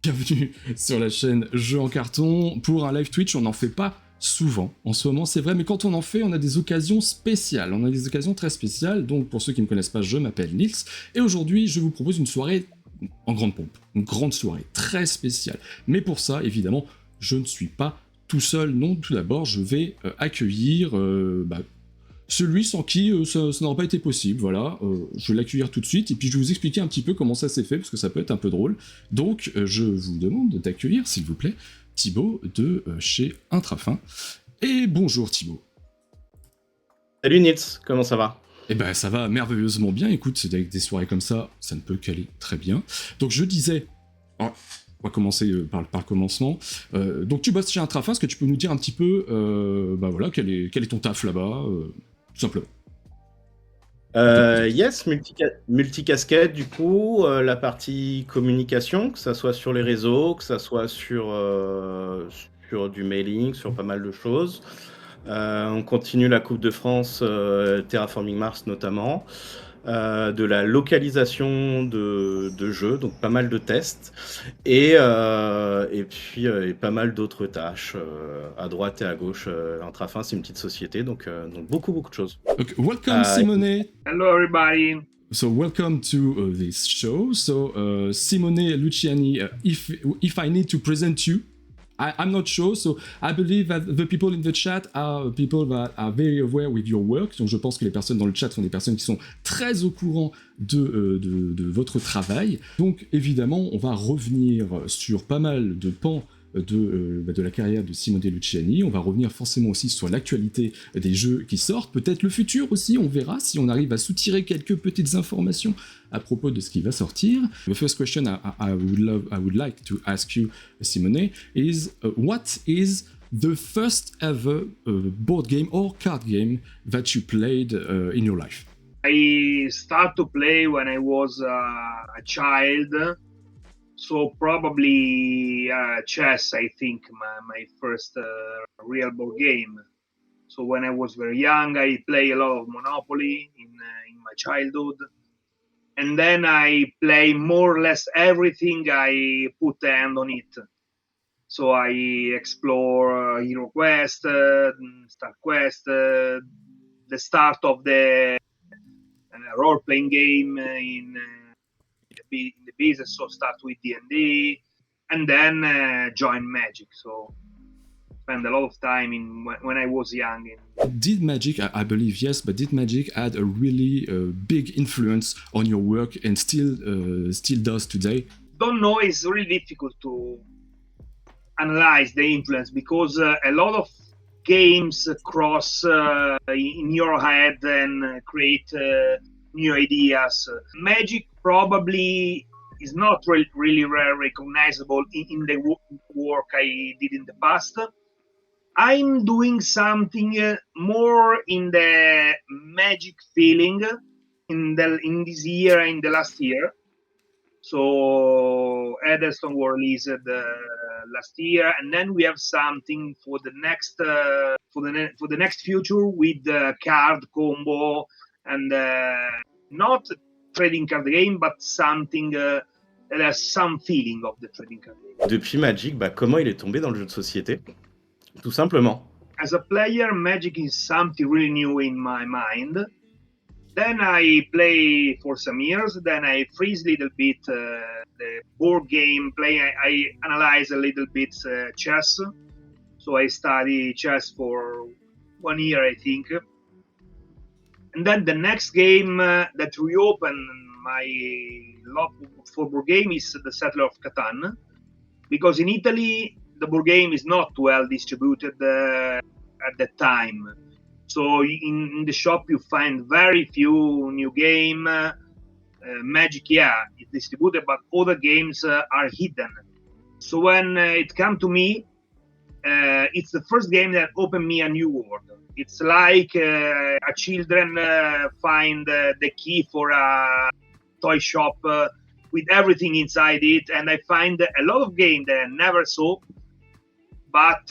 bienvenue sur la chaîne Jeux en carton. Pour un live Twitch, on n'en fait pas souvent en ce moment, c'est vrai, mais quand on en fait, on a des occasions spéciales, on a des occasions très spéciales. Donc pour ceux qui ne me connaissent pas, je m'appelle Nils, et aujourd'hui je vous propose une soirée en grande pompe, une grande soirée très spéciale. Mais pour ça, évidemment, je ne suis pas tout seul, non. Tout d'abord, je vais accueillir celui sans qui ça n'aurait pas été possible, voilà. Je vais l'accueillir tout de suite, et puis je vais vous expliquer un petit peu comment ça s'est fait, parce que ça peut être un peu drôle. Donc, je vous demande d'accueillir, s'il vous plaît, Tibo de chez Intrafin. Et bonjour Tibo. Salut Nils, comment ça va ? Eh ben ça va merveilleusement bien, écoute, avec des soirées comme ça ne peut qu'aller très bien. Donc je disais... on va commencer par le commencement. Donc tu bosses chez Intrafin, est-ce que tu peux nous dire un petit peu, quel est ton taf là-bas, tout simplement. Yes, multicasquette du coup, la partie communication, que ça soit sur les réseaux, que ça soit sur du mailing, sur pas mal de choses. On continue la Coupe de France, Terraforming Mars notamment. De la localisation de jeux, donc pas mal de tests, et puis pas mal d'autres tâches à droite et à gauche. Intrafin, c'est une petite société, donc beaucoup de choses. Okay. Welcome, Simone. Hello, everybody. So welcome to this show. So Simone Luciani, if I need to present you, I'm not sure, so I believe that the people in the chat are people that are very aware with your work. Donc je pense que les personnes dans le chat sont des personnes qui sont très au courant de votre travail. Donc évidemment, on va revenir sur pas mal de pans de la carrière de Simone Luciani. On va revenir forcément aussi sur l'actualité des jeux qui sortent, peut-être le futur aussi, on verra si on arrive à soutirer quelques petites informations à propos de ce qui va sortir. The first question I would like to ask you, Simone, is what is the first ever board game or card game that you played in your life? I started to play when I was a child. So probably chess, I think, my first real board game. So when I was very young, I played a lot of Monopoly in my childhood. And then I play more or less everything I put hand on it. So I explore Hero Quest, Star Quest, the start of the role-playing game in the business, so start with D&D, and then join Magic. So spend a lot of time when I was young. Did Magic, I believe yes, but did Magic had a really big influence on your work and still does today? Don't know, it's really difficult to analyze the influence because a lot of games cross in your head and create new ideas. Magic probably is not really recognizable in the work I did in the past. I'm doing something more in the magic feeling in this year, in the last year. So Edelstone were released last year, and then we have something for the next future with the card combo and not trading card game, but something that has some feeling of the trading card game. Depuis Magic, comment il est tombé dans le jeu de société ? Tout simplement. As a player, Magic is something really new in my mind. Then I play for some years, then I freeze a little bit the board game play. I analyze a little bit chess. So I study chess for 1 year, I think. And then the next game that reopened my love for board game is the Settler of Catan. Because in Italy, the board game is not well distributed at that time. So in the shop you find very few new game. Magic, yeah, it's distributed, but other games are hidden. So when it came to me, it's the first game that opened me a new world. It's like a children find the key for a toy shop with everything inside it, and I find a lot of games that I never saw, but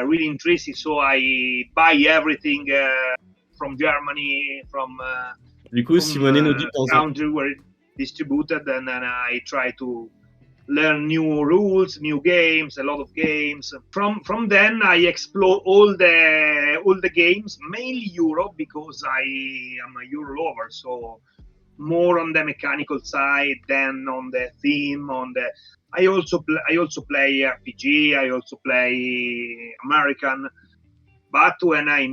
really interesting. So I buy everything from Germany, from du coup, Simone nous dit country where it's distributed, and then I try to learn new rules, new games, a lot of games. From then I explore all the games, mainly Euro, because I am a Euro lover, so more on the mechanical side than on the theme. I also play RPG. I also play American. But when I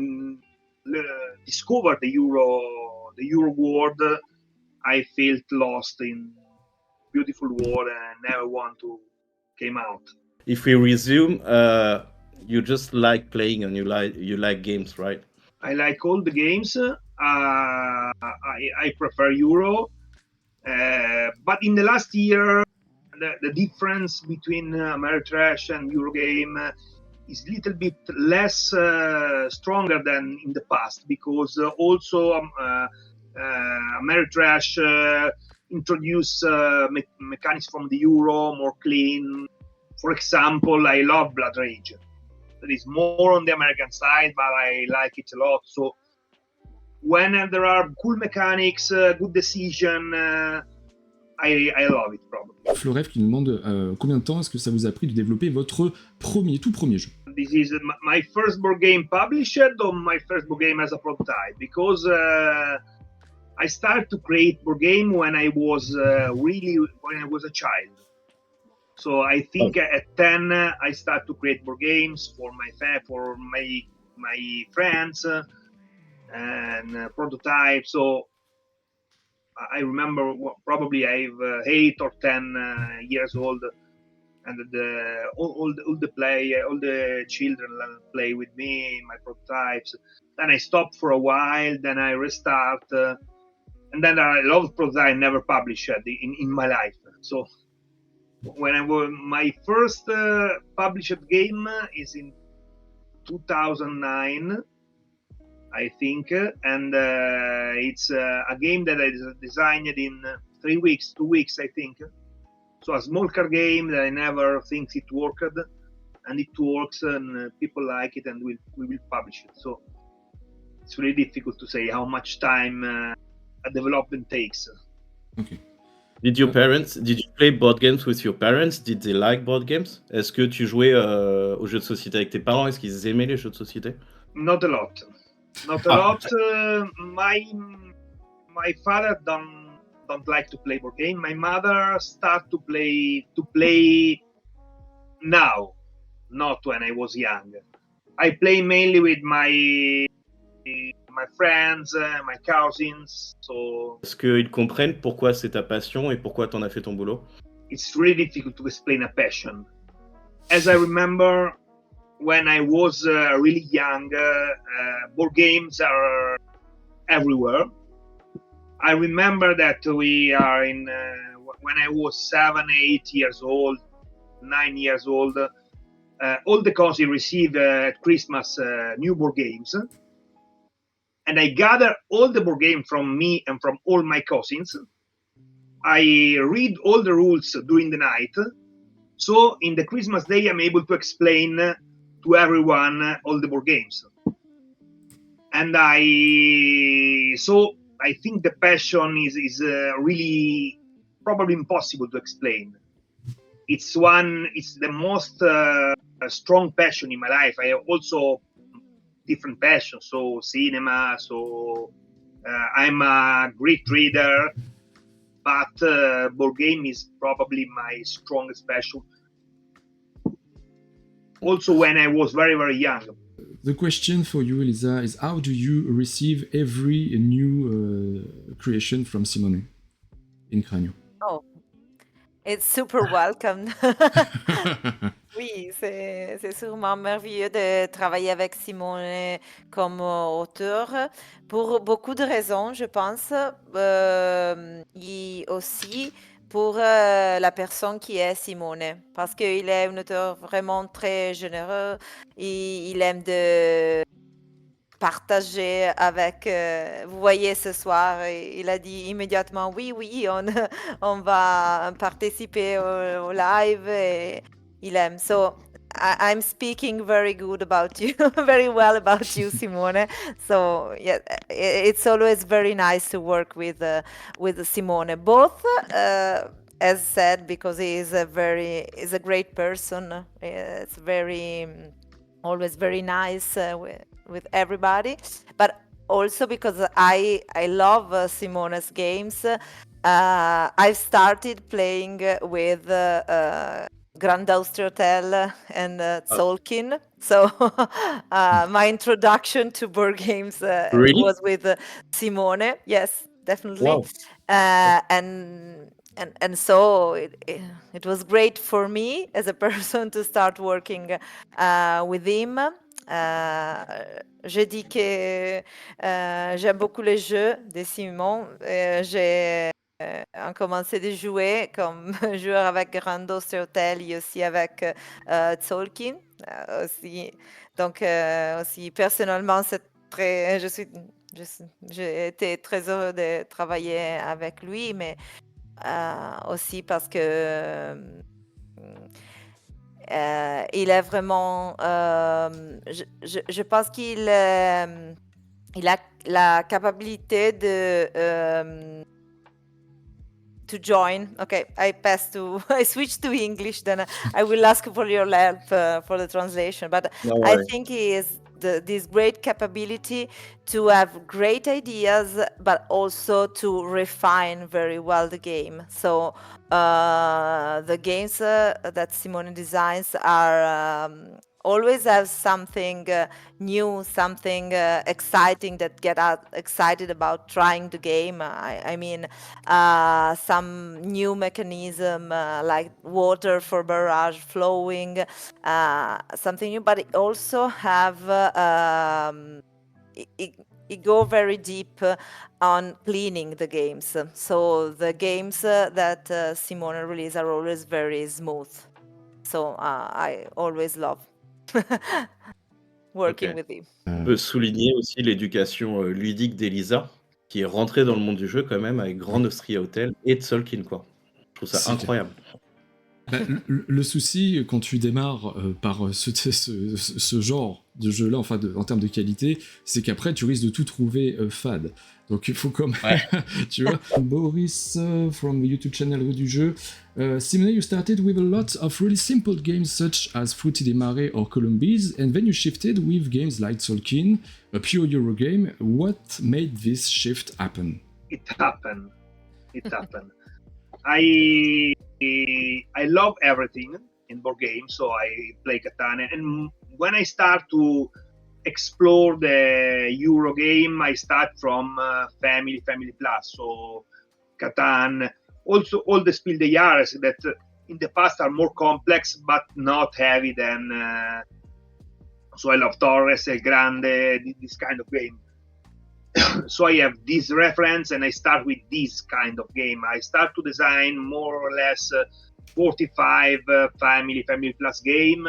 discovered the Euro world, I felt lost in beautiful world and never want to came out. If we resume, you just like playing and you like games, right? I like all the games. I prefer Euro, but in the last year, the difference between Ameritrash and Eurogame is a little bit less stronger than in the past, because also Ameritrash introduce mechanics from the Euro, more clean. For example, I love Blood Rage. That is more on the American side, but I like it a lot. So when there are cool mechanics, good decision, I love it probably. Florev qui nous demande combien de temps est-ce que ça vous a pris de développer votre tout premier jeu. This is my first board game published, or my first board game as a prototype, because I started to create board game when I was a child. So I think at 10 I started to create board games for my friends and prototypes. So I remember probably I'm 8 or 10 years old, and all the children play with me in my prototypes. Then I stopped for a while, then I restart, and then I love prototype. I never published in my life. So my first published game is in 2009, I think, and it's a game that I designed in 2 weeks, I think. So a small car game that I never think it worked, and it works, and people like it, and we will publish it. So it's really difficult to say how much time a development takes. Okay. Did you play board games with your parents? Did they like board games? Est-ce que tu jouais aux jeux de société avec tes parents? Est-ce qu'ils aimaient les jeux de société? Not a lot. My father don't like to play board game. My mother start to play now, not when I was young. I play mainly with my friends, my cousins. So est-ce qu'ils comprennent pourquoi c'est ta passion et pourquoi t'en as fait ton boulot? It's really difficult to explain a passion. As I remember, when I was really young, board games are everywhere. I remember that we are when I was 7, 8 years old, 9 years old, all the cousins receive at Christmas new board games. And I gather all the board games from me and from all my cousins. I read all the rules during the night. So in the Christmas day, I'm able to explain to everyone all the board games. And I think the passion is really probably impossible to explain. It's the most strong passion in my life. I have also different passions, so cinema, so I'm a great reader, but board game is probably my strongest passion. Also when I was very, very young. The question for you, Elisa, is how do you receive every new creation from Simone in Cranio? Oh, it's super welcome. Oui, c'est sûrement merveilleux de travailler avec Simone comme auteur pour beaucoup de raisons, je pense. Et aussi pour la personne qui est Simone, parce qu'il est un auteur vraiment très généreux et il aime de partager avec, vous voyez ce soir, il a dit immédiatement oui, on va participer au live et il aime. So I'm speaking very good about you, very well about you, Simone. So yeah, it's always very nice to work with Simone, both as said, because he is a great person. It's very always very nice with everybody, but also because I love Simone's games. I've started playing with Grand Austria Hotel and Tzolk'in. So my introduction to board games Really? was with Simone. Yes, definitely. Wow. And so it was great for me as a person to start working with him. Je dis que j'aime beaucoup les jeux de Simon. J'ai commencé de jouer comme joueur avec Grand Austria Hotel et aussi avec Tzolk'in aussi. Donc aussi personnellement, j'ai été très heureux de travailler avec lui, mais aussi parce que il est vraiment, je pense qu'il il a la capacité de to join. Okay, I switch to English, then I will ask for your help for the translation. But No I worry. think he is this great capability to have great ideas, but also to refine very well the game. So the games that Simone designs are always have something new, something exciting that get us excited about trying the game. I mean, some new mechanism like water for barrage flowing, something new, but it also have it go very deep on cleaning the games. So the games that Simone release are always very smooth. So I always love working Ok. with him. On peut souligner aussi l'éducation ludique d'Elisa, qui est rentrée dans le monde du jeu quand même avec Grand Austria Hotel et Tzolk'in, quoi. Je trouve ça C'est incroyable. Bah, le souci, quand tu démarres par ce genre de jeu-là, enfin en termes de qualité, c'est qu'après, tu risques de tout trouver fade. Donc il faut quand même, Ouais. tu vois. Boris from the YouTube channel du jeu. Simone, you started with a lot of really simple games such as Fruity des Marais or Columbies, and then you shifted with games like Tzolk'in, a pure Euro game. What made this shift happen? It happened. I love everything in board games, so I play Catan. And when I start to explore the Euro game, I start from Family Plus, so Catan. Also, all the Spiel des Jahres that in the past are more complex but not heavy than. So I love Torres, El Grande, this kind of game. So I have this reference and I start with this kind of game. I start to design more or less 45 Family Plus game.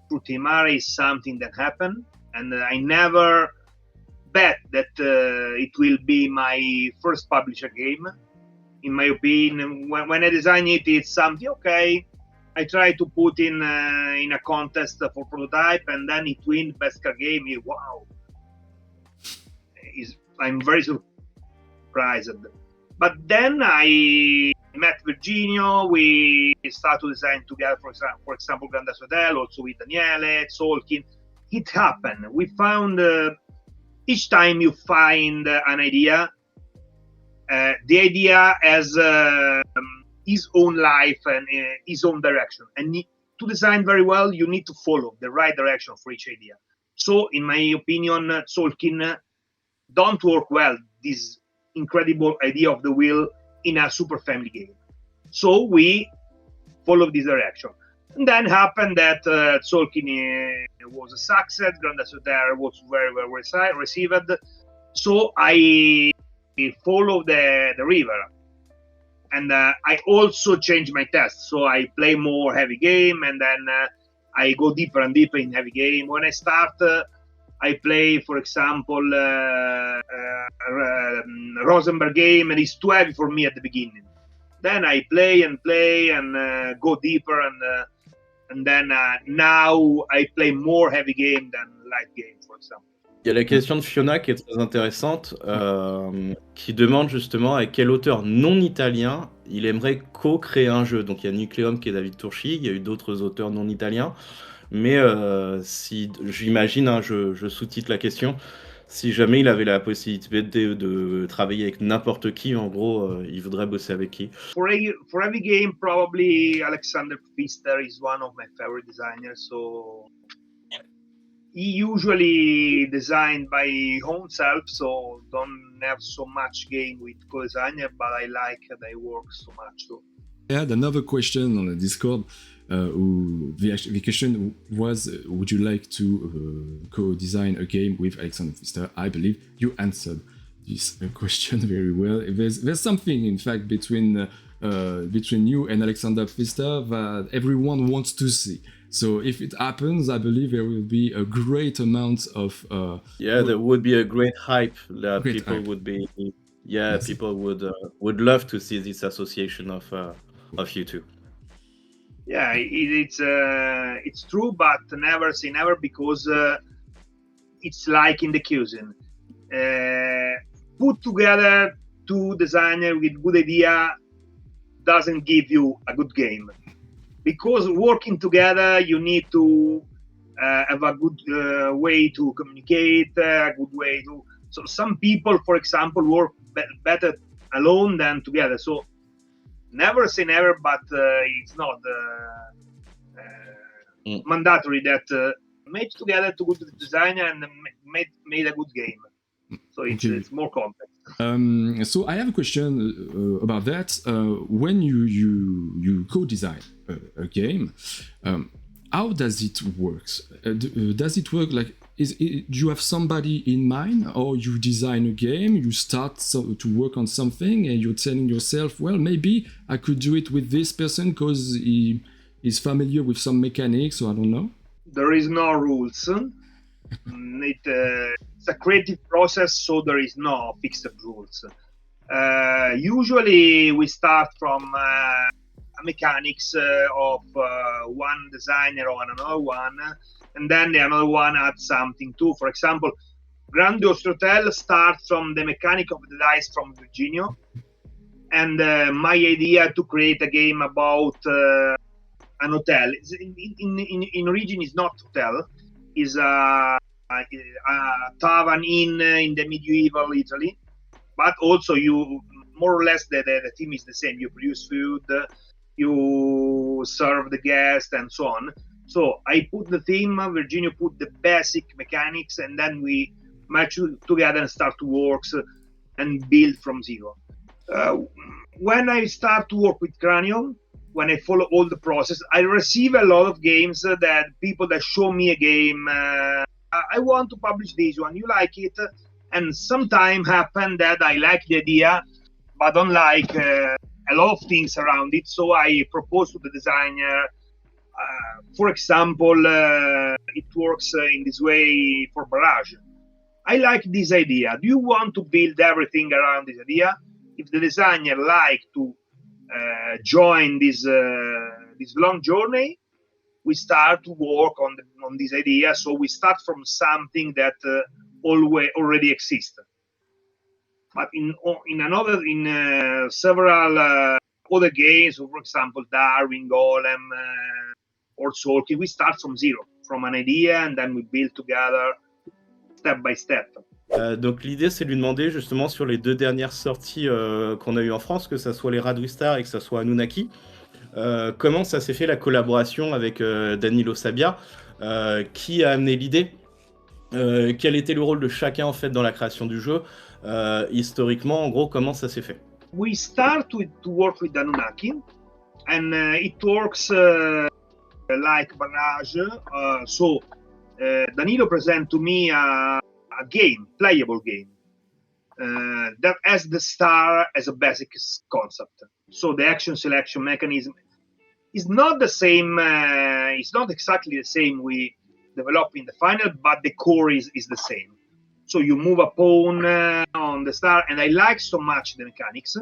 Fruity Mare is something that happened, and I never bet that it will be my first publisher game. In my opinion, when I design it, it's something okay. I try to put in a contest for prototype, and then it wins best card game. Wow! I'm very surprised. But then I met Virginio. We started to design together, for example, Grand Hotel, also with Daniele, Tzolk'in. It happened. We found each time you find an idea, the idea has his own life and his own direction. And to design very well, you need to follow the right direction for each idea. So, in my opinion, Tzolk'in don't work well, this incredible idea of the wheel in a super family game. So we follow this direction. And then happened that Tzolk'in was a success, Grand Hotel was very well received. So I follow the river. And I also change my test. So I play more heavy game, and then I go deeper and deeper in heavy game. When I start, I play, for example, Rosenberg game, and it's too heavy for me at the beginning. Then I play and go deeper, and then now I play more heavy game than light game, for example. Il y a la question de Fiona qui est très intéressante, qui demande justement avec quel auteur non italien il aimerait co-créer un jeu. Donc il y a Nucleum qui est David Turchi, il y a eu d'autres auteurs non italiens, mais si j'imagine, hein, je sous-titre la question, si jamais il avait la possibilité de travailler avec n'importe qui, en gros, il voudrait bosser avec qui? For every game, probably Alexander Pfister is one of my favorite designers. So he usually designed by himself, so don't have so much game with co-designer, but I like their work so much. So. I had another question on the Discord. The question was, would you like to co-design a game with Alexander Pfister? I believe you answered this question very well. There's something, in fact, between you and Alexander Pfister that everyone wants to see. So if it happens, I believe there will be a great amount of... there would be a great hype that Great people hype. would be... Yes. People would love to see this association of you two. Yeah, it's true, but never say never, because it's like in the cuisine. Put together two designers with good idea doesn't give you a good game. Because working together, you need to have a good way to communicate, a good way to... So some people, for example, work better alone than together. So never say never, but it's not mandatory that made together to good designer and made a good game. So it's more complex. So I have a question about that. When you co-design a game, how does it work? Does it work like, do you have somebody in mind, or you design a game, you start to work on something, and you're telling yourself, well, maybe I could do it with this person because he is familiar with some mechanics, or I don't know? There is no rules. It's a creative process, so there is no fixed rules. Usually we start from mechanics of one designer or another one, and then the another one adds something too. For example, Grandiose Hotel starts from the mechanic of the dice from Virginio, and my idea to create a game about an hotel. In origin is not hotel, is a tavern in the medieval Italy, but also you more or less the theme is the same. You produce food, you serve the guest, and so on. So I put the theme, Virginia put the basic mechanics, and then we match together and start to work and build from zero. When I start to work with Cranio, when I follow all the process, I receive a lot of games that people that show me a game. I want to publish this one. You like it? And sometimes happen that I like the idea, but don't like a lot of things around it. So I propose to the designer. For example, it works in this way for Barrage. I like this idea. Do you want to build everything around this idea? If the designer like to join this long journey, we start to work on this idea. So we start from something that already exists. But in several other games, for example, Darwin, Golem, or Solki, we start from zero, from an idea, and then we build together step by step. Donc l'idée, c'est de lui demander justement sur les deux dernières sorties qu'on a eues en France, que ça soit Les Rats de Wistar et que ça soit Anunnaki, comment ça s'est fait la collaboration avec Danilo Sabbia, qui a amené l'idée, quel était le rôle de chacun en fait dans la création du jeu, historiquement, en gros, comment ça s'est fait? We start to work with Anunnaki, and it works like Barrage. So Danilo present to me a game, playable game, that has the star as a basic concept. So the action selection mechanism is not the same. It's not exactly the same we develop in the final, but the core is the same. So you move a pawn on the star, and I like so much the mechanics.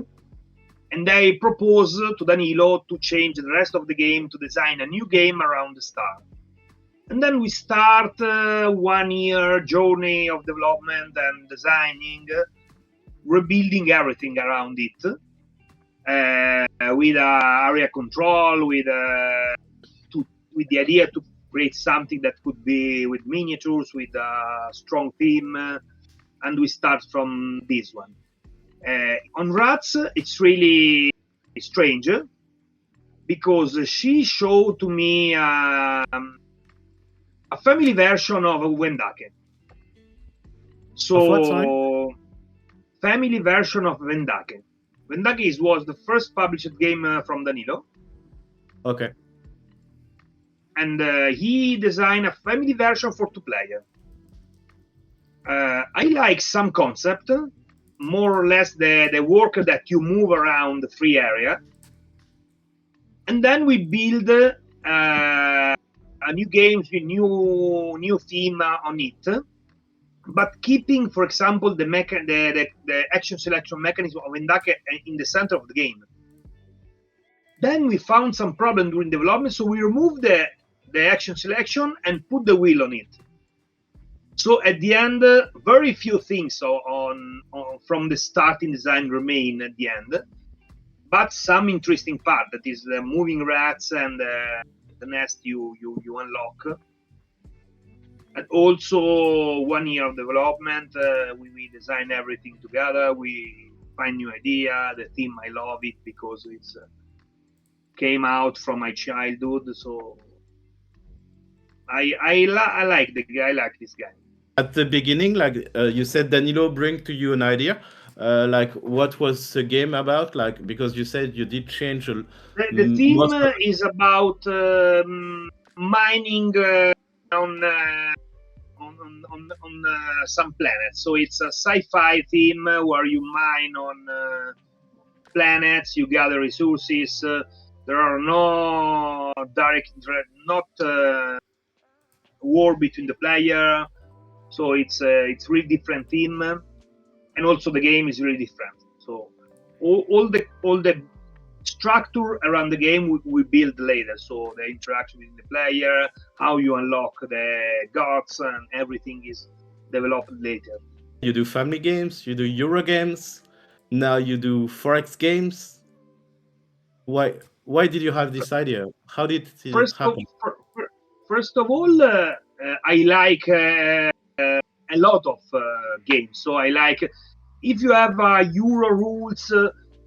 And I propose to Danilo to change the rest of the game, to design a new game around the star. And then we start 1 year journey of development and designing, rebuilding everything around it, with area control, with the idea to create something that could be with miniatures, with a strong theme, and we start from this one. On Rats, it's really strange because she showed to me a family version of Wendake. So, of what, sorry? Family version of Wendake. Wendake was the first published game from Danilo. Okay. And he designed a family version for 2-player. I like some concept, more or less the work that you move around the free area. And then we build a new game with new theme on it, but keeping, for example, the action selection mechanism of Wendake in the center of the game. Then we found some problem during development, so we removed the action selection and put the wheel on it. So at the end, very few things on from the starting design remain at the end, but some interesting part, that is the moving rats and the nest you unlock. And also 1 year of development, we design everything together, we find new idea, the theme, I love it because it's came out from my childhood, so I like this guy. At the beginning, like you said, Danilo bring to you an idea. Like, what was the game about? Like, because you said you did change. The theme is about mining on some planets. So it's a sci-fi theme where you mine on planets, you gather resources. There are no direct, war between the player. So it's really different theme, and also the game is really different. So all the structure around the game we build later. So the interaction with the player, how you unlock the gods, and everything is developed later. You do family games, you do Euro games, now you do Forex games. Why did you have this idea? How did it happen? First of all, I like a lot of games. So I like, if you have Euro rules,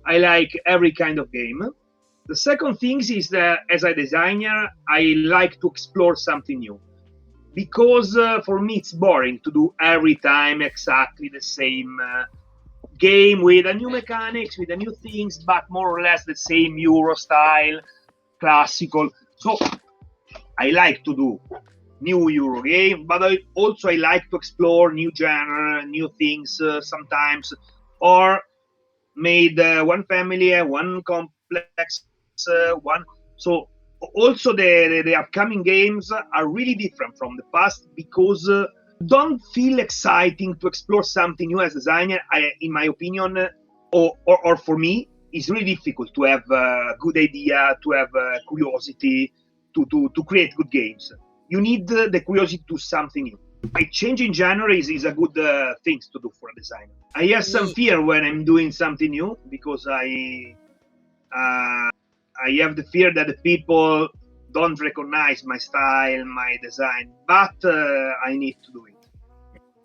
I like every kind of game. The second thing is that as a designer, I like to explore something new. Because for me, it's boring to do every time exactly the same game with a new mechanics, with a new things, but more or less the same Euro style, classical. So I like to do new Euro game, but I like to explore new genre, new things sometimes, or made one family, one complex, one. So also the upcoming games are really different from the past because don't feel exciting to explore something new as a designer. In my opinion, or for me, it's really difficult to have a good idea, to have curiosity, to create good games. You need the curiosity to something new. A change in genre is a good thing to do for a designer. I have some fear when I'm doing something new because I have the fear that the people don't recognize my style, my design, but I need to do it.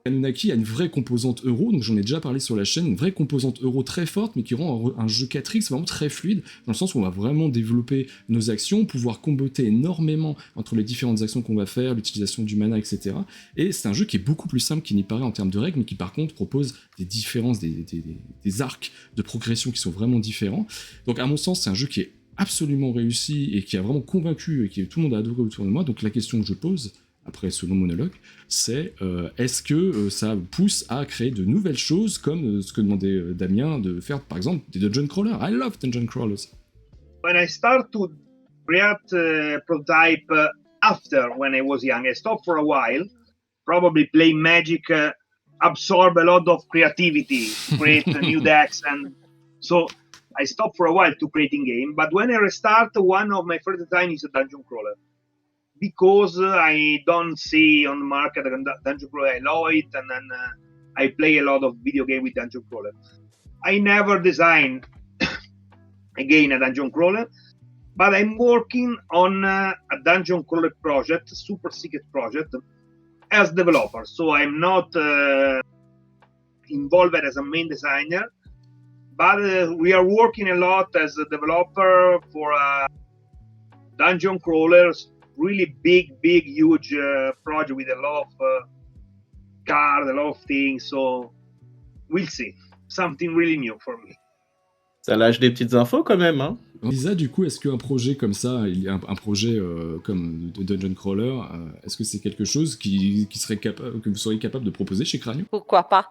Anunnaki a une vraie composante euro, donc j'en ai déjà parlé sur la chaîne, une vraie composante euro très forte, mais qui rend un jeu 4X vraiment très fluide, dans le sens où on va vraiment développer nos actions, pouvoir comboter énormément entre les différentes actions qu'on va faire, l'utilisation du mana, etc. Et c'est un jeu qui est beaucoup plus simple qu'il n'y paraît en termes de règles, mais qui par contre propose des différences, des arcs de progression qui sont vraiment différents. Donc à mon sens, c'est un jeu qui est absolument réussi et qui a vraiment convaincu et que tout le monde a adoré autour de moi. Donc la question que je pose, après ce long monologue, c'est est-ce que ça pousse à créer de nouvelles choses comme ce que demandait Damien de faire par exemple des dungeon crawlers. I love dungeon crawlers. When I start to create prototype after when I was young, I stopped for a while, probably play Magic, absorb a lot of creativity, create new decks, and so I stopped for a while to creating game. But when I restart, one of my first design is a dungeon crawler. because I don't see on the market a dungeon crawler. I love it, and then I play a lot of video game with dungeon crawler. I never designed again a dungeon crawler, but I'm working on a dungeon crawler project, super secret project, as developer. So I'm not involved as a main designer, but we are working a lot as a developer for dungeon crawlers, really big, huge project with a lot of cards, a lot of things. So we'll see. Something really new for me. Ça lâche des petites infos quand même, hein. Elisa, du coup, est-ce qu'un projet comme ça, un projet comme de Dungeon Crawler, est-ce que c'est quelque chose qui serait capable, que vous seriez capable de proposer chez Cranio? Pourquoi pas?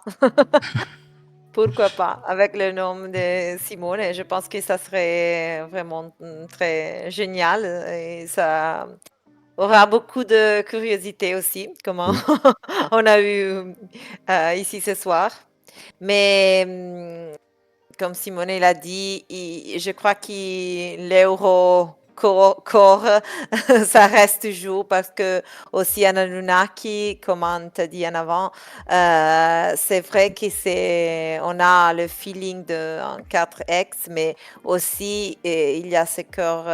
Pourquoi pas? Avec le nom de Simone, je pense que ça serait vraiment très génial et ça aura beaucoup de curiosité aussi, comme Oui. on a eu ici ce soir. Mais comme Simone l'a dit, je crois que l'euro corps, ça reste toujours parce que aussi en Anunnaki, comme on t'a dit en avant, c'est vrai on a le feeling d'un 4X, mais aussi il y a ce cœur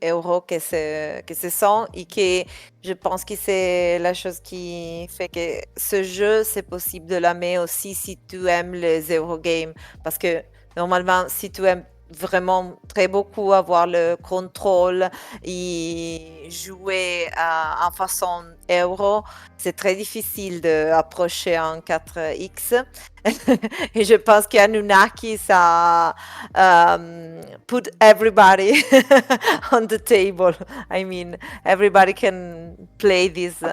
euro que se sent et que je pense que c'est la chose qui fait que ce jeu, c'est possible de l'aimer aussi si tu aimes les Eurogames. Parce que normalement, si tu aimes vraiment très beaucoup avoir le contrôle et jouer en façon euro, c'est très difficile d'approcher en 4X. Et je pense qu'Anunnaki, ça put everybody on the table. I mean, everybody can play this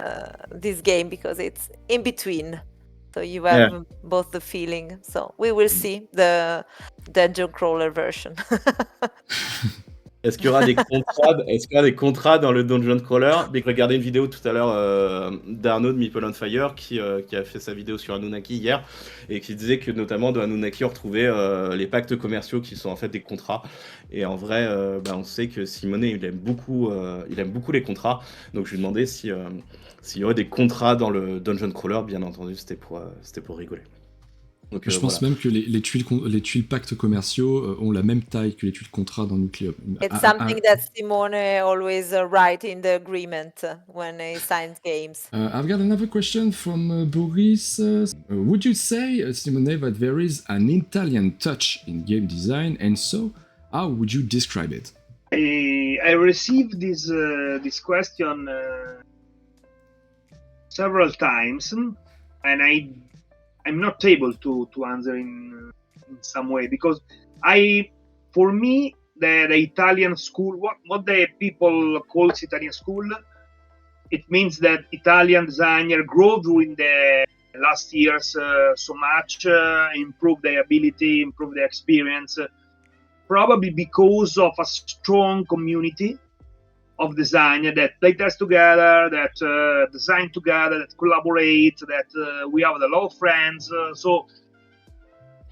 game because it's in between. So you have both the feeling. So we will see the dungeon crawler version. Est-ce qu'il y aura des contrats dans le Dungeon Crawler? J'ai regardé une vidéo tout à l'heure d'Arnaud de Meeple on Fire qui a fait sa vidéo sur Anunnaki hier et qui disait que notamment dans Anunnaki on retrouvait les pactes commerciaux qui sont en fait des contrats. Et en vrai, on sait que Simone il aime beaucoup les contrats. Donc je lui demandais s'il y aurait des contrats dans le Dungeon Crawler. Bien entendu, c'était pour rigoler. Donc, je pense même que les tuiles pactes commerciaux ont la même taille que les tuiles contrats dans Nucleum. It's something that Simone always write in the agreement when he signs games. I've got another question from Boris. Would you say, Simone, that there is an Italian touch in game design, and so how would you describe it? I received this question several times, and I'm not able to answer in some way because for me the Italian school, what the people calls Italian school, it means that Italian designer grow during the last years so much, improve their ability, improve their experience, probably because of a strong community of designer that play test together, that design together, that collaborate, that we have a lot of friends. So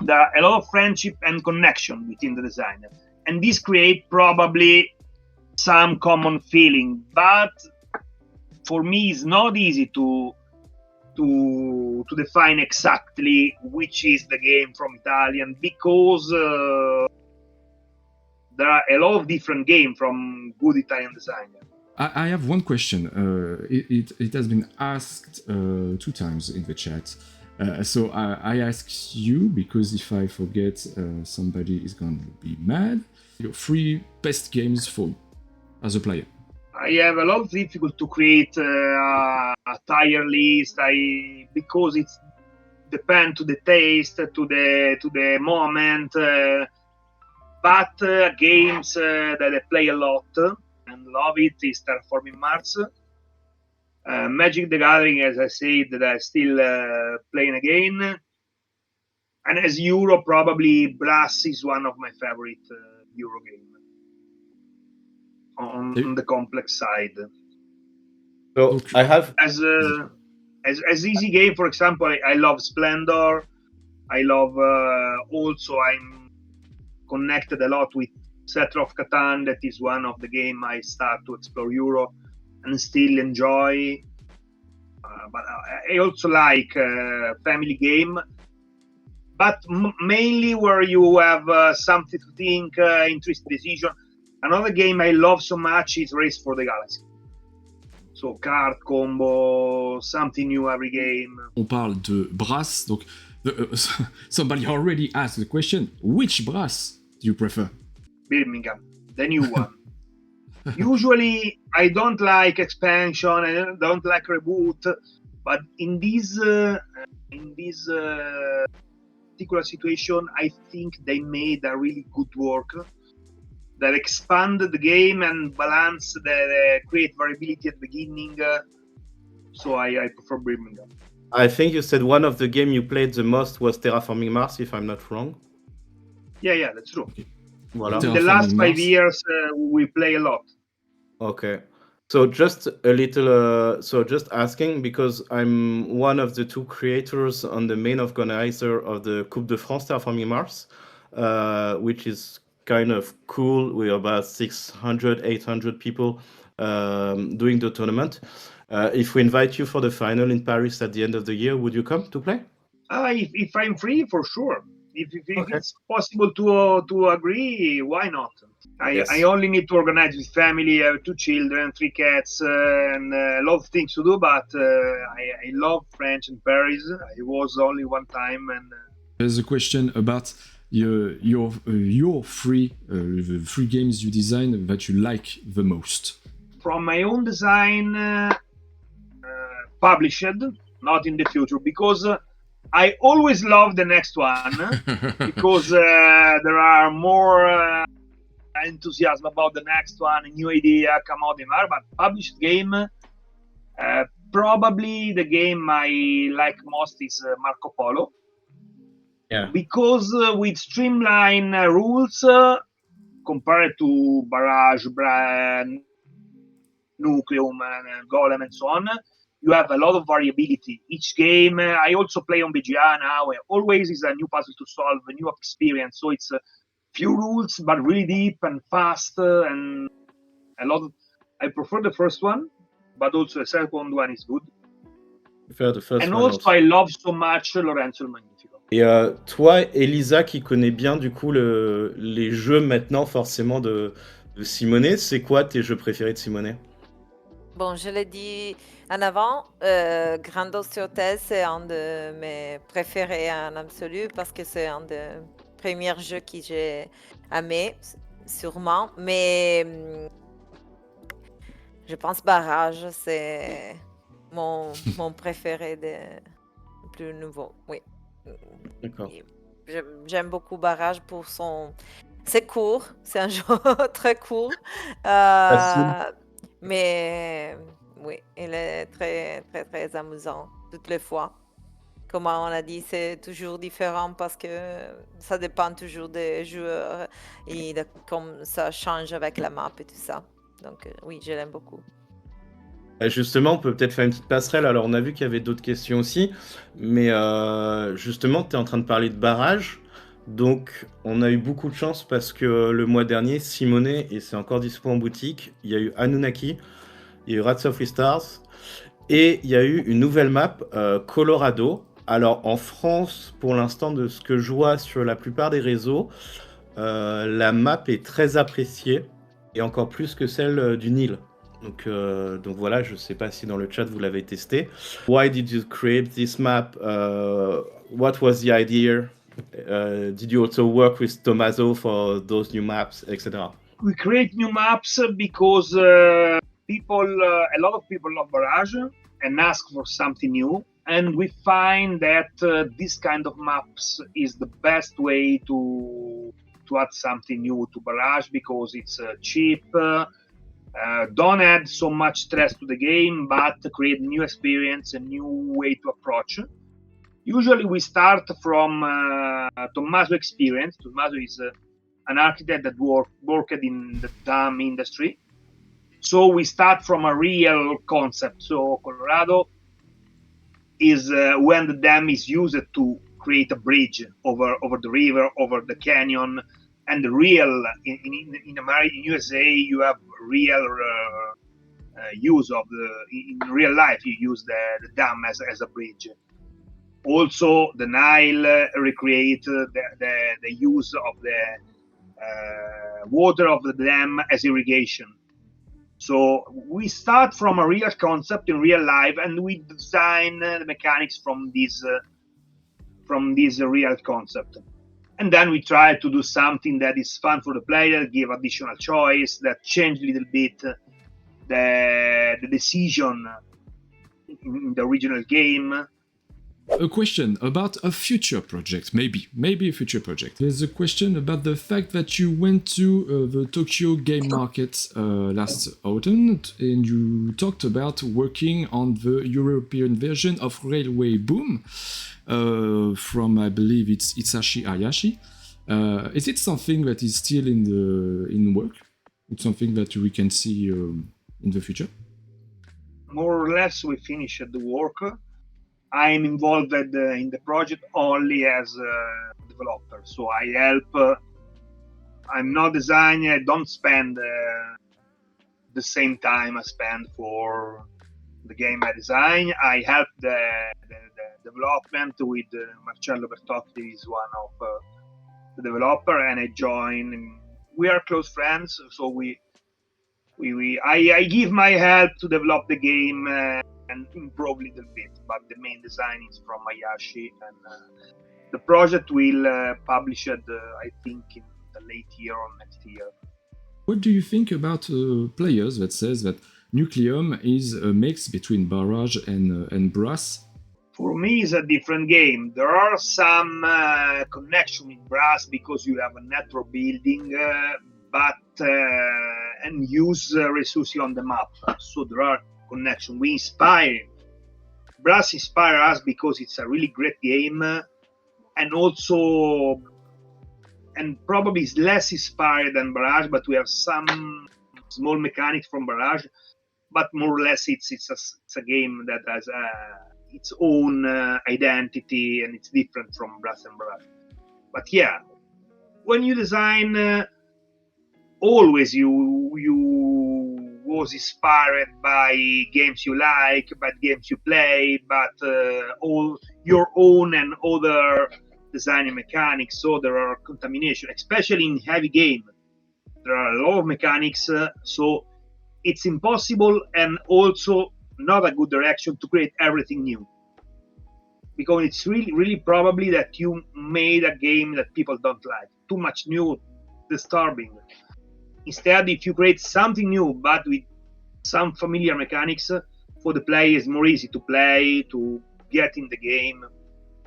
there are a lot of friendship and connection between the designer. And this create probably some common feeling. But for me, it's not easy to define exactly which is the game from Italian because there are a lot of different games from good Italian designers. I have one question. It has been asked 2 times in the chat. So I ask you, because if I forget, somebody is going to be mad. Your 3 best games for you as a player. I have a lot of difficulty to create a tier list. Because it depends to the taste, to the moment. But games that I play a lot and love it is Terraforming Mars. Magic the Gathering, as I said, that I still playing again. And as Euro, probably Brass is one of my favorite Euro games on the complex side. So I have as easy game, for example, I love Splendor. I love also I'm connected a lot with Settlers of Catan. That is one of the game I start to explore Euro, and still enjoy. But I also like family game, but mainly where you have something to think, interesting decision. Another game I love so much is Race for the Galaxy. So card combo, something new every game. On parle de Brass, donc somebody already asked the question, which Brass do you prefer? Birmingham, the new one. Usually I don't like expansion, I don't like reboot, but in this particular situation, I think they made a really good work that expanded the game and balance the create variability at the beginning. So I prefer Birmingham. I think you said one of the game you played the most was Terraforming Mars, if I'm not wrong. Yeah, that's true. Voilà. In the last 5 years, we play a lot. Okay. So just a little, so just asking, because I'm one of the two creators on the main organizer of the Coupe de France Terraforming Mars, which is kind of cool. We're about 600, 800 people doing the tournament. If we invite you for the final in Paris at the end of the year, would you come to play? If I'm free, for sure. If Okay. it's possible to agree, why not? Yes. I only need to organize with family. I have 2 children, 3 cats, and a lot of things to do. But I love French and Paris. I was only one time. And There's a question about your free games you design that you like the most. from my own design, published, not in the future, because I always love the next one because there are more enthusiasm about the next one, a new idea come out in there. But published game, probably the game I like most is Marco Polo. Yeah. Because with streamline rules compared to Barrage, Nucleum, and Golem, and so on, you have a lot of variability. Each game, I also play on BGA now, always is a new puzzle to solve, a new experience. So it's few rules, but really deep and fast, and a lot of, I prefer the first one, but also the second one is good. Prefer the first And one also, I love so much Lorenzo il Magnifico. Et toi, Elisa, qui connaît bien du coup les jeux maintenant forcément de Simone, c'est quoi tes jeux préférés de Simone? Bon, je l'ai dit en avant, Grandos Hotel, c'est un de mes préférés en absolu parce que c'est un des premiers jeux que j'ai aimé, sûrement. Mais je pense Barrage, c'est mon préféré le plus nouveau. Oui. D'accord. J'aime beaucoup Barrage pour son... C'est court, c'est un jeu très court. Facile. Mais oui, il est très, très, très amusant toutes les fois. Comme on a dit, c'est toujours différent parce que ça dépend toujours des joueurs et comme ça change avec la map et tout ça. Donc oui, je l'aime beaucoup. Justement, on peut peut-être faire une petite passerelle. Alors, on a vu qu'il y avait d'autres questions aussi, mais justement, tu es en train de parler de Barrage. Donc, on a eu beaucoup de chance parce que le mois dernier, Simone, et c'est encore dispo en boutique, il y a eu Anunnaki, il y a eu Rats of Wistar, et il y a eu une nouvelle map, Colorado. Alors, en France, pour l'instant, de ce que je vois sur la plupart des réseaux, la map est très appréciée, et encore plus que celle du Nil. Donc voilà, je ne sais pas si dans le chat vous l'avez testé. Why did you create this map? What was the idea? Did you also work with Tommaso for those new maps, etc.? We create new maps because people, a lot of people love Barrage and ask for something new. And we find that this kind of maps is the best way to add something new to Barrage because it's cheap. Don't add so much stress to the game, but create new experience, a new way to approach. Usually we start from Tommaso experience. Tommaso is an architect that worked in the dam industry. So we start from a real concept. So Colorado is when the dam is used to create a bridge over the river, over the canyon. And the real, in USA, you have real use of in real life. You use the dam as a bridge. Also, the Nile recreate the use of the water of the dam as irrigation. So we start from a real concept in real life, and we design the mechanics from this real concept. And then we try to do something that is fun for the player, give additional choice, that change a little bit the decision in the original game. A question about a future project, maybe a future project. There's a question about the fact that you went to the Tokyo game market last autumn, and you talked about working on the European version of Railway Boom from, I believe it's Isashi Hayashi. Is it something that is still in work? It's something that we can see in the future? More or less, we finished the work. I'm involved in the project only as a developer, so I help. I'm not designer. I don't spend the same time I spend for the game I design. I help the development with Marcello Bertotti, is one of the developer, and I join. We are close friends, so I give my help to develop the game and improve a little bit, but the main design is from Hayashi, and the project will publish it, I think, in the late year or next year. What do you think about players that says that Nucleum is a mix between Barrage and Brass? For me, it's a different game. There are some connection with Brass because you have a network building, and use resources on the map. So there are connection. We inspire. Brass inspire us because it's a really great game, and also, and probably is less inspired than Barrage, but we have some small mechanics from Barrage. But more or less, it's a game that has its own identity, and it's different from Brass and Barrage. But yeah, when you design, always you was inspired by games you like, by games you play, but all your own and other designing mechanics. So there are contamination, especially in heavy game. There are a lot of mechanics, so it's impossible and also not a good direction to create everything new. Because it's really probably that you made a game that people don't like. Too much new, disturbing. Instead, if you create something new, but with some familiar mechanics, for the player it's more easy to play, to get in the game.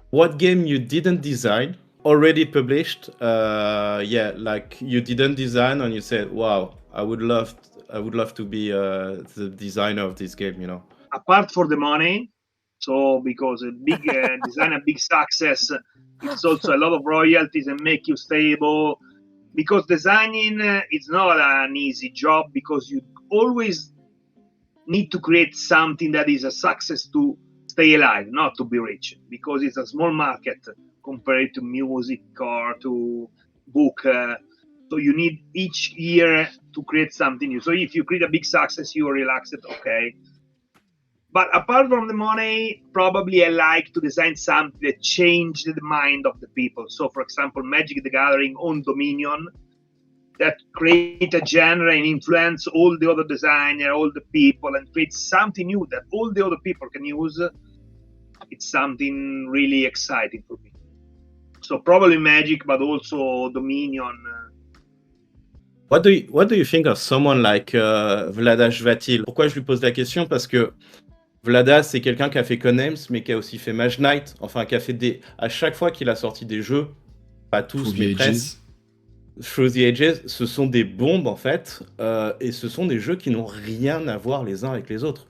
What game you didn't design, already published? Like you didn't design and you said, wow, I would love to be the designer of this game, you know? Apart for the money, so because a big design a big success, it's also a lot of royalties and make you stable. Because designing is not an easy job, because you always need to create something that is a success to stay alive, not to be rich, because it's a small market compared to music or to book. So you need each year to create something new. So if you create a big success, you are relaxed, okay. But apart from the money, probably I like to design something that changed the mind of the people. So, for example, Magic the Gathering on Dominion, that create a genre and influence all the other designers, all the people, and create something new that all the other people can use. It's something really exciting for me. So probably Magic, but also Dominion. What do you think of someone like Vlaada Chvatil? Pourquoi je lui pose la question? Parce que Vlaada, c'est quelqu'un qui a fait Conems, mais qui a aussi fait Mage Knight. Enfin, qui a fait à chaque fois qu'il a sorti des jeux, pas tous, mais presque. Through the Ages, ce sont des bombes en fait, et ce sont des jeux qui n'ont rien à voir les uns avec les autres.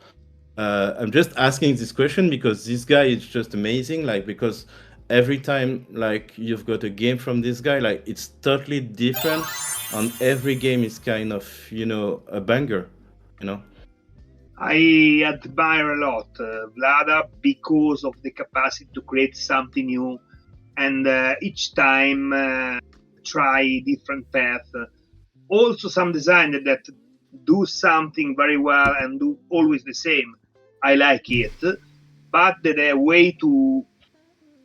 I'm just asking this question because this guy is just amazing, like, because every time like you've got a game from this guy, like it's totally different, and every game is kind of, you know, a banger, you know. I admire a lot Vlaada because of the capacity to create something new, and each time try different path. Also some designer that do something very well and do always the same, I like it. But the way to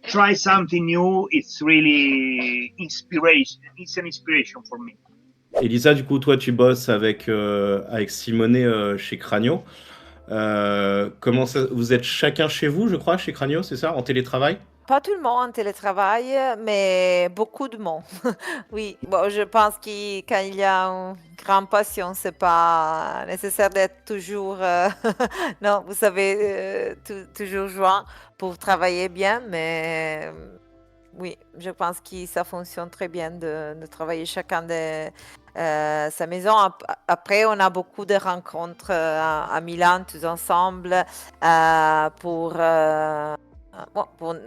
try something new, it's really inspiration. It's an inspiration for me. Elisa, du coup, toi, tu bosses avec Simone chez Cranio. Comment ça, vous êtes chacun chez vous, je crois, chez Cranio, c'est ça, en télétravail? Pas tout le monde en télétravail, mais beaucoup de monde. Oui, bon, je pense que quand il y a une grande passion, c'est pas nécessaire d'être toujours, non, vous savez, toujours joint pour travailler bien, mais oui, je pense que ça fonctionne très bien de travailler chacun de sa maison. Après, on a beaucoup de rencontres à Milan, tous ensemble, pour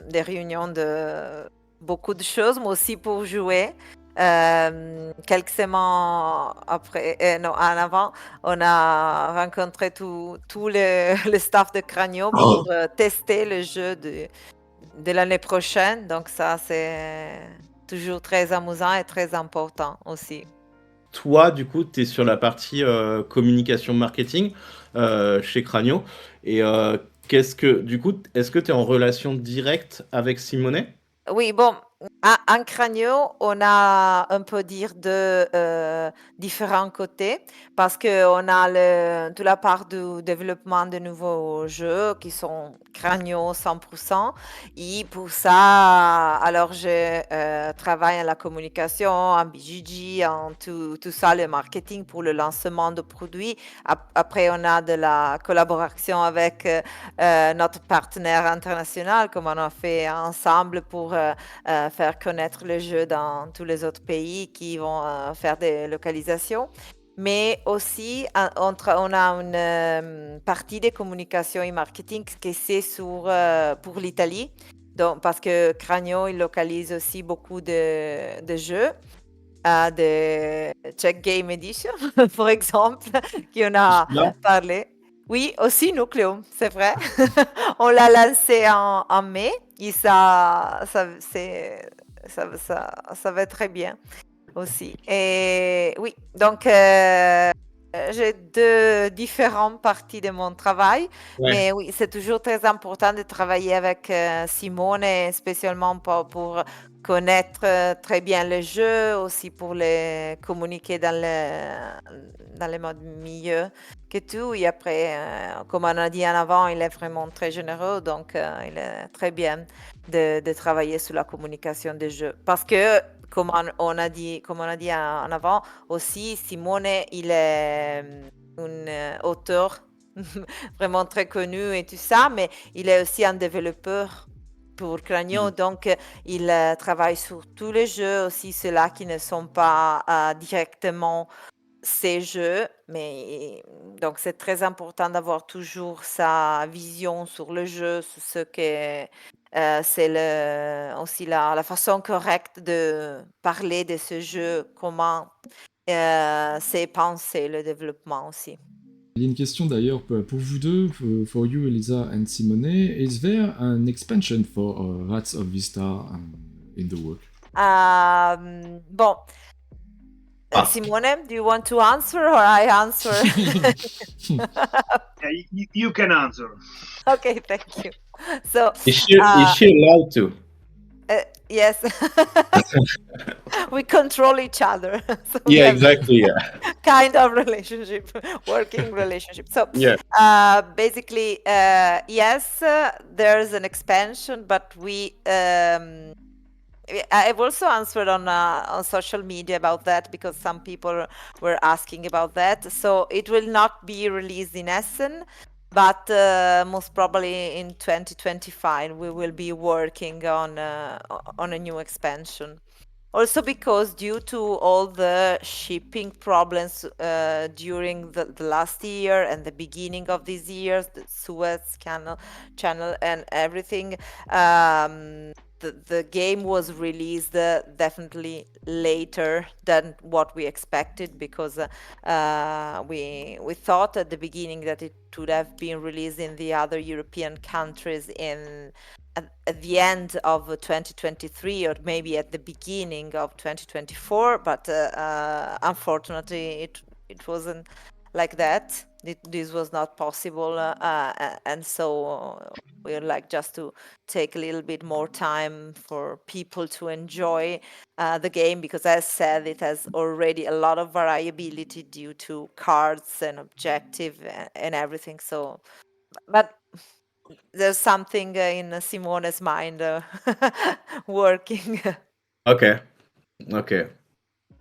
des réunions de beaucoup de choses, mais aussi pour jouer. Quelques semaines après, non, en avant, on a rencontré tout le staff de Cranio pour tester le jeu de l'année prochaine. Donc ça, c'est toujours très amusant et très important aussi. Toi, du coup, tu es sur la partie communication marketing chez Cranio. Et du coup, est-ce que tu es en relation directe avec Simone? Oui, bon, en Cranio, on a un peu dire de différents côtés parce qu'on a toute la part du développement de nouveaux jeux qui sont Cranio 100%. Et pour ça, alors je travaille en la communication, en BGG, en tout ça, le marketing pour le lancement de produits. Après, on a de la collaboration avec notre partenaire international, comme on a fait ensemble pour faire connaître le jeu dans tous les autres pays qui vont faire des localisations. Mais aussi, on a une partie de communication et marketing qui c'est pour l'Italie. Donc, parce que Cranio, il localise aussi beaucoup de jeux. De Czech Game Edition, par exemple, qui on a parlé. Oui, aussi Nucleum, c'est vrai. On l'a lancé en mai et ça va très bien aussi. Et oui, donc j'ai deux différentes parties de mon travail, mais oui, c'est toujours très important de travailler avec Simone, spécialement pour connaître très bien le jeu, aussi pour les communiquer dans les modes milieu que tout. Et après, comme on a dit en avant, il est vraiment très généreux, donc il est très bien de travailler sur la communication des jeux. Parce que, comme on a dit en avant, aussi, Simone, il est un auteur vraiment très connu et tout ça, mais il est aussi un développeur pour Cranio, donc il travaille sur tous les jeux, aussi ceux-là qui ne sont pas directement ces jeux, mais donc c'est très important d'avoir toujours sa vision sur le jeu, sur ce que c'est aussi la façon correcte de parler de ce jeu, comment c'est pensé le développement aussi. Il y a une question d'ailleurs pour vous deux, for you, Elisa and Simone. Is there an expansion for Rats of Wistar in the work? Bon, Simone, do you want to answer or I answer? You can answer. Okay, thank you. So, is she allowed to? Yes. We control each other. So yeah, exactly. Yeah. Kind of relationship, working relationship. So basically, yes, there's an expansion, but I've also answered on social media about that because some people were asking about that. So it will not be released in Essen, but most probably in 2025 we will be working on a new expansion. Also because due to all the shipping problems during the last year and the beginning of this year, the Suez channel and everything, the game was released definitely later than what we expected, because we thought at the beginning that it would have been released in the other European countries at the end of 2023 or maybe at the beginning of 2024, but unfortunately it wasn't like that. This was not possible, and so we would like just to take a little bit more time for people to enjoy the game, because as said, it has already a lot of variability due to cards and objective and everything. So, but there's something in Simone's mind working. Okay.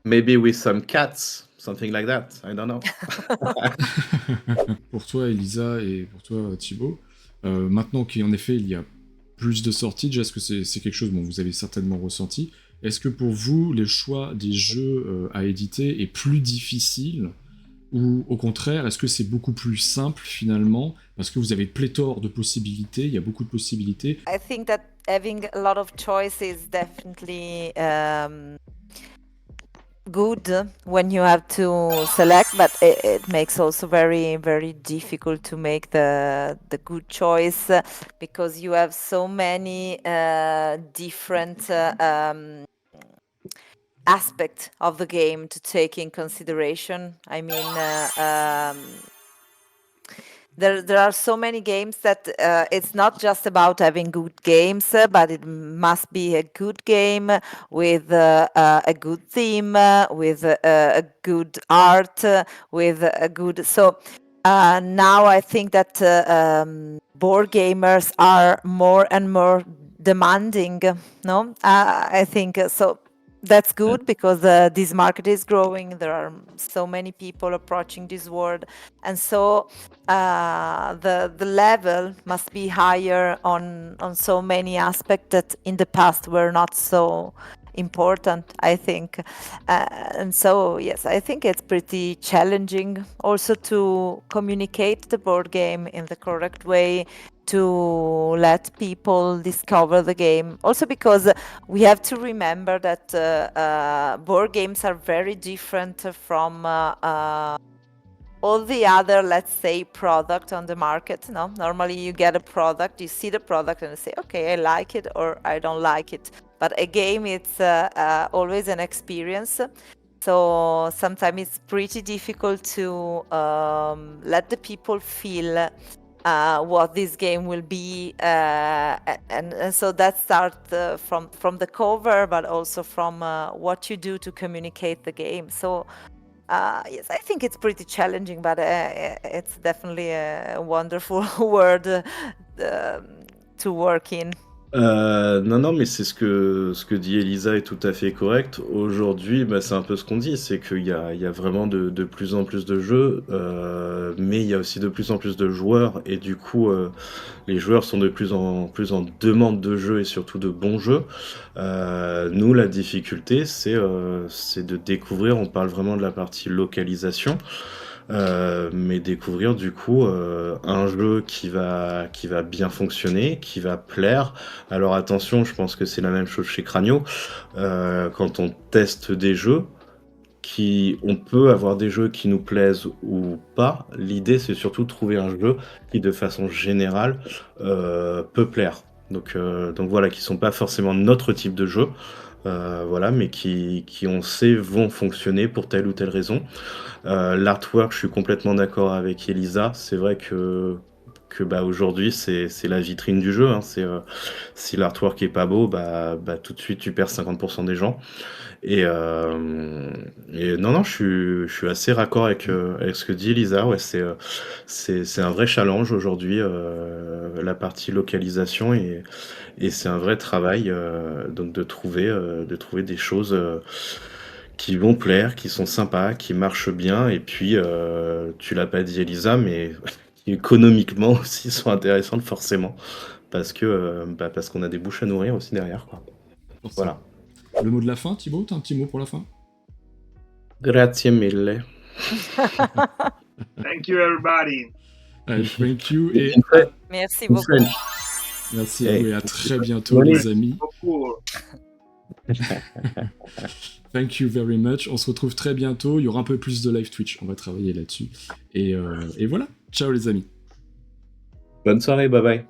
Maybe with some cats, something like that. I don't know. Pour toi, Elisa, et pour toi, Tibo, maintenant qu'en effet, il y a plus de sorties, déjà, est-ce que c'est quelque chose que vous avez certainement ressenti? Est-ce que pour vous, le choix des jeux à éditer est plus difficile, ou au contraire, est-ce que c'est beaucoup plus simple finalement, parce que vous avez pléthore de possibilités, il y a beaucoup de possibilités? I think that having a lot of choice is definitely good when you have to select, but it makes also very, very difficult to make the good choice, because you have so many different aspects of the game to take in consideration. I mean, there are so many games that it's not just about having good games, but it must be a good game with a good theme, with a good art, with a good. So now I think that board gamers are more and more demanding. No, I think so. That's good, because this market is growing. There are so many people approaching this world, and so the level must be higher on so many aspects that in the past were not so important, I think. And so yes, I think it's pretty challenging also to communicate the board game in the correct way, to let people discover the game. Also because we have to remember that board games are very different from all the other, let's say, product on the market. No, normally you get a product, you see the product and you say, okay, I like it or I don't like it. But a game, it's always an experience. So sometimes it's pretty difficult to let the people feel what this game will be, and so that starts from the cover, but also from what you do to communicate the game. So yes, I think it's pretty challenging, but it's definitely a wonderful word to work in. Non, mais c'est ce que dit Elisa est tout à fait correct. Aujourd'hui, c'est un peu ce qu'on dit, c'est qu'il y a vraiment de plus en plus de jeux, mais il y a aussi de plus en plus de joueurs, et du coup, les joueurs sont de plus en plus en demande de jeux, et surtout de bons jeux. Nous, la difficulté, c'est de découvrir, on parle vraiment de la partie localisation, mais découvrir du coup un jeu qui va bien fonctionner, qui va plaire. Alors attention, je pense que c'est la même chose chez Cranio. Quand on teste des jeux, on peut avoir des jeux qui nous plaisent ou pas. L'idée, c'est surtout de trouver un jeu qui, de façon générale, peut plaire. Donc voilà, qui sont pas forcément notre type de jeu. Voilà, mais qui on sait vont fonctionner pour telle ou telle raison. L'artwork, je suis complètement d'accord avec Elisa. C'est vrai que aujourd'hui c'est la vitrine du jeu, hein. Si l'artwork est pas beau, tout de suite tu perds 50% des gens. Et non, je suis assez raccord avec ce que dit Elisa. Ouais, c'est un vrai challenge aujourd'hui, la partie localisation, et c'est un vrai travail, donc de trouver des choses qui vont plaire, qui sont sympas, qui marchent bien, et puis tu l'as pas dit Elisa, mais qui économiquement aussi sont intéressantes forcément, parce qu'on a des bouches à nourrir aussi derrière, quoi. Voilà. Le mot de la fin, Tibo, t'as un petit mot pour la fin? Grazie mille. Thank you, everybody. Thank you, et Merci beaucoup. merci à vous, et à très bientôt, les amis. Thank you very much. On se retrouve très bientôt. Il y aura un peu plus de live Twitch. On va travailler là-dessus. Et voilà. Ciao, les amis. Bonne soirée. Bye bye.